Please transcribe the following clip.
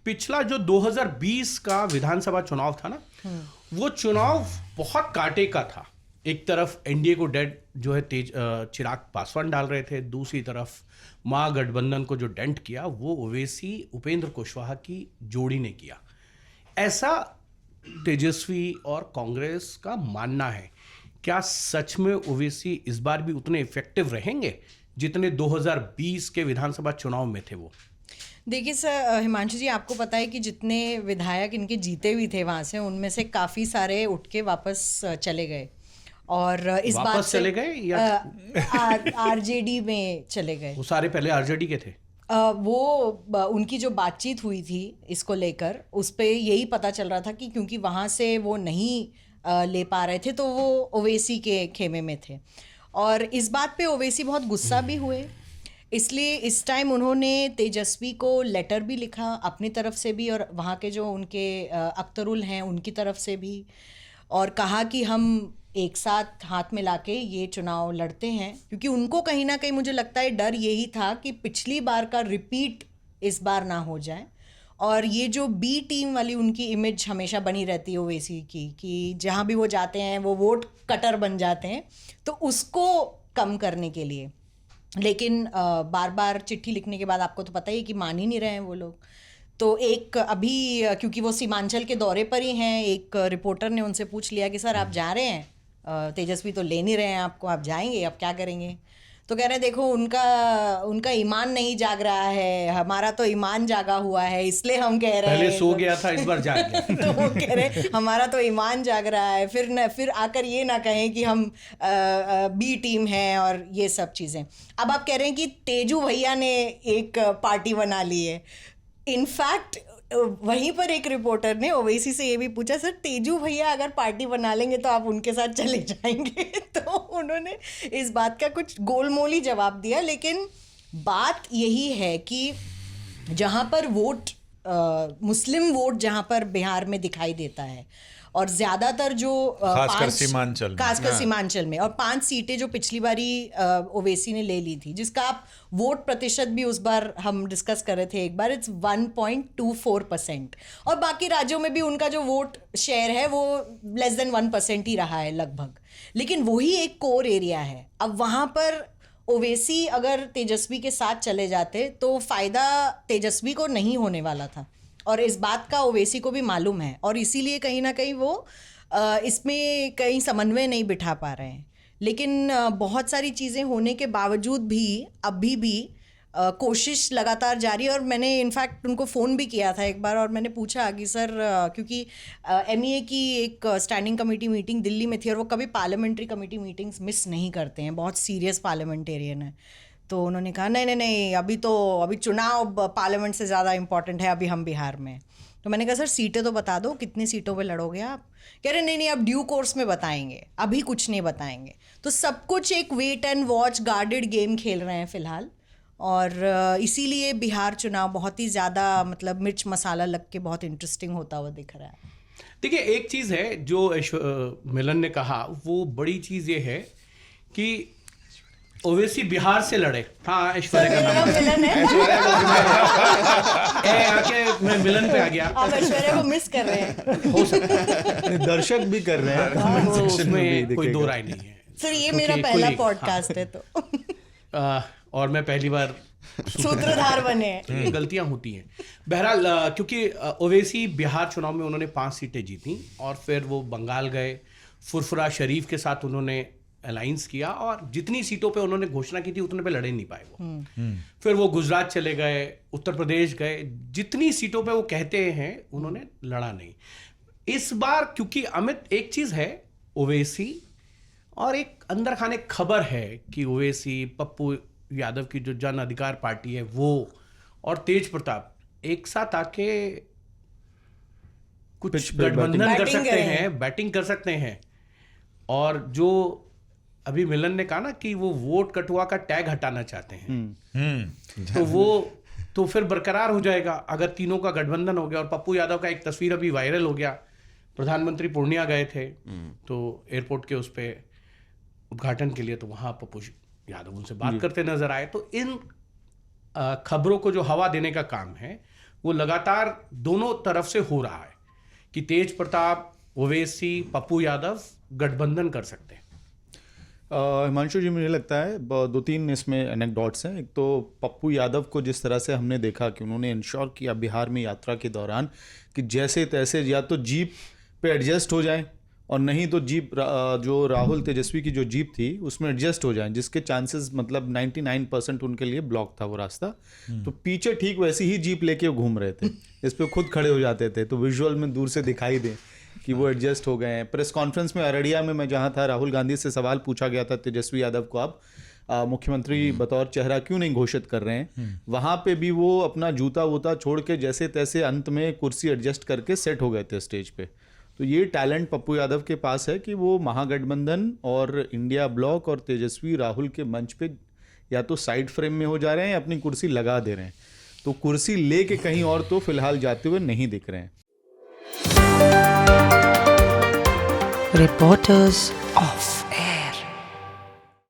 पिछला जो 2020 का विधानसभा चुनाव था ना, वो चुनाव बहुत कांटे का था। एक तरफ एनडीए को डेड जो है चिराग पासवान डाल रहे थे, दूसरी तरफ महागठबंधन को जो डेंट किया वो ओवैसी उपेंद्र कुशवाहा की जोड़ी ने किया, ऐसा तेजस्वी और कांग्रेस का मानना है। क्या सच में ओवैसी इस बार भी उतने इफेक्टिव रहेंगे जितने 2020 के विधानसभा चुनाव में थे वो? देखिए सर, हिमांशु जी, आपको पता है कि जितने विधायक इनके जीते भी थे वहाँ से, उनमें से काफ़ी सारे उठ के वापस चले गए और इस बात से चले गए या आरजेडी में चले गए। वो सारे पहले आरजेडी के थे। वो उनकी जो बातचीत हुई थी इसको लेकर, उस पे यही पता चल रहा था कि क्योंकि वहाँ से वो नहीं ले पा रहे थे तो वो ओवैसी के खेमे में थे। और इस बात पे ओवैसी बहुत गुस्सा भी हुए, इसलिए इस टाइम उन्होंने तेजस्वी को लेटर भी लिखा अपनी तरफ से भी और वहाँ के जो उनके अख्तरुल हैं उनकी तरफ से भी, और कहा कि हम एक साथ हाथ मिला के ये चुनाव लड़ते हैं, क्योंकि उनको कहीं ना कहीं मुझे लगता है डर यही था कि पिछली बार का रिपीट इस बार ना हो जाए। और ये जो बी टीम वाली उनकी इमेज हमेशा बनी रहती है ओवैसी की, कि जहाँ भी वो जाते हैं वो वोट कटर बन जाते हैं, तो उसको कम करने के लिए। लेकिन बार बार चिट्ठी लिखने के बाद आपको तो पता ही है कि मान ही नहीं रहे हैं वो लोग। तो एक अभी क्योंकि वो सीमांचल के दौरे पर ही हैं, एक रिपोर्टर ने उनसे पूछ लिया कि सर आप जा रहे हैं, तेजस्वी तो ले नहीं रहे हैं आपको, आप जाएंगे, आप क्या करेंगे? तो कह रहे हैं देखो उनका ईमान नहीं जाग रहा है, हमारा तो ईमान जागा हुआ है, इसलिए हम कह रहे हैं। पहले सो गया था, इस बार जाग गया। तो वो कह रहे हमारा तो ईमान जाग रहा है, फिर आकर ये ना कहें कि हम बी टीम हैं और ये सब चीज़ें। अब आप कह रहे हैं कि तेजू भैया ने एक पार्टी बना ली है। इनफैक्ट वहीं पर एक रिपोर्टर ने ओवैसी से ये भी पूछा, सर तेजू भैया अगर पार्टी बना लेंगे तो आप उनके साथ चले जाएंगे? तो उन्होंने इस बात का कुछ गोलमोली जवाब दिया। लेकिन बात यही है कि जहाँ पर वोट मुस्लिम वोट जहाँ पर बिहार में दिखाई देता है, और ज़्यादातर जो खासकर सीमांचल में, और 5 सीटें जो पिछली बारी ओवैसी ने ले ली थी, जिसका आप वोट प्रतिशत भी उस बार हम डिस्कस कर रहे थे एक बार, इट्स 1.24%। और बाकी राज्यों में भी उनका जो वोट शेयर है वो लेस देन 1% ही रहा है लगभग। लेकिन वही एक कोर एरिया है। अब वहाँ पर ओवैसी अगर तेजस्वी के साथ चले जाते तो फ़ायदा तेजस्वी को नहीं होने वाला था, और इस बात का ओवैसी को भी मालूम है, और इसीलिए कहीं ना कहीं वो इसमें कहीं समन्वय नहीं बिठा पा रहे हैं। लेकिन बहुत सारी चीज़ें होने के बावजूद भी अभी भी कोशिश लगातार जारी है। और मैंने इनफैक्ट उनको फ़ोन भी किया था एक बार, और मैंने पूछा कि सर, क्योंकि एमईए की एक स्टैंडिंग कमेटी मीटिंग दिल्ली में थी, और वो कभी पार्लियामेंट्री कमेटी मीटिंग्स मिस नहीं करते हैं, बहुत सीरियस पार्लियामेंटेरियन है। तो उन्होंने कहा नहीं, अभी चुनाव पार्लियामेंट से ज़्यादा इम्पॉर्टेंट है, अभी हम बिहार में। तो मैंने कहा सर सीटें तो बता दो, कितनी सीटों पे लड़ोगे आप? कह रहे नहीं अब ड्यू कोर्स में बताएंगे, अभी कुछ नहीं बताएंगे। तो सब कुछ एक wait and watch guarded game खेल रहे हैं फ़िलहाल, और इसीलिए बिहार चुनाव बहुत ही ज़्यादा मतलब मिर्च मसाला लग के बहुत इंटरेस्टिंग होता हुआ दिख रहा है। देखिए, एक चीज़ है जो मिलन ने कहा, वो बड़ी चीज़ ये है कि ओवैसी बिहार से लड़े। हाँ, ऐश्वर्या का नाम आके मैं मिलन पे आ गया। आप ऐश्वर्या को मिस कर रहे हैं? हो सकता है, दर्शक भी कर रहे हैं, कमेंट सेक्शन में भी कोई दो राय नहीं है। सर ये मेरा पहला पॉडकास्ट है तो और मैं पहली बार सूत्रधार बने हैं, तो ये गलतियां होती हैं। बहरहाल, क्योंकि ओवैसी बिहार चुनाव में उन्होंने 5 सीटें जीती, और फिर वो बंगाल गए, फुरफुरा शरीफ के साथ उन्होंने अलायंस किया, और जितनी सीटों पे उन्होंने घोषणा की थी उतने पे लड़े नहीं पाए वो। फिर वो गुजरात चले गए, उत्तर प्रदेश गए, जितनी सीटों पे वो कहते हैं उन्होंने लड़ा नहीं। इस बार क्योंकि अमित, एक चीज़ है ओवैसी, और एक अंदर खाने खबर है कि ओवैसी, पप्पू यादव की जो जन अधिकार पार्टी है वो, और तेज प्रताप एक साथ आके कुछ गठबंधन कर सकते हैं, बैटिंग कर सकते हैं। और जो अभी मिलन ने कहा ना कि वो वोट कटुआ का टैग हटाना चाहते हैं, तो वो तो फिर बरकरार हो जाएगा अगर तीनों का गठबंधन हो गया। और पप्पू यादव का एक तस्वीर अभी वायरल हो गया, प्रधानमंत्री पूर्णिया गए थे तो एयरपोर्ट के उस पे उद्घाटन के लिए, तो वहाँ पप्पू यादव उनसे बात करते नजर आए। तो इन खबरों को जो हवा देने का काम है वो लगातार दोनों तरफ से हो रहा है कि तेज प्रताप, ओवैसी, पप्पू यादव गठबंधन कर सकते हैं। हिमांशु जी, मुझे लगता है 2-3 इसमें एनेक्डोट्स हैं। एक तो पप्पू यादव को जिस तरह से हमने देखा कि उन्होंने इंश्योर किया बिहार में यात्रा के दौरान कि जैसे तैसे या तो जीप पे एडजस्ट हो जाएं और नहीं तो जीप जो राहुल तेजस्वी की जो जीप थी उसमें एडजस्ट हो जाएं, जिसके चांसेस मतलब 99% उनके लिए ब्लॉक था वो रास्ता। तो पीछे ठीक वैसी ही जीप लेके वो घूम रहे थे, इस पे खुद खड़े हो जाते थे तो विजुअल में दूर से दिखाई दे कि वो एडजस्ट हो गए हैं। प्रेस कॉन्फ्रेंस में अररिया में मैं जहाँ था, राहुल गांधी से सवाल पूछा गया था तेजस्वी यादव को, आप मुख्यमंत्री बतौर चेहरा क्यों नहीं घोषित कर रहे हैं। वहाँ पे भी वो अपना जूता वूता छोड़ के जैसे तैसे अंत में कुर्सी एडजस्ट करके सेट हो गए थे स्टेज पे। तो ये टैलेंट पप्पू यादव के पास है कि वो महागठबंधन और इंडिया ब्लॉक और तेजस्वी राहुल के मंच पे या तो साइड फ्रेम में हो जा रहे हैं या अपनी कुर्सी लगा दे रहे हैं। तो कुर्सी लेके कहीं और तो फिलहाल जाते हुए नहीं दिख रहे हैं। Reporters off.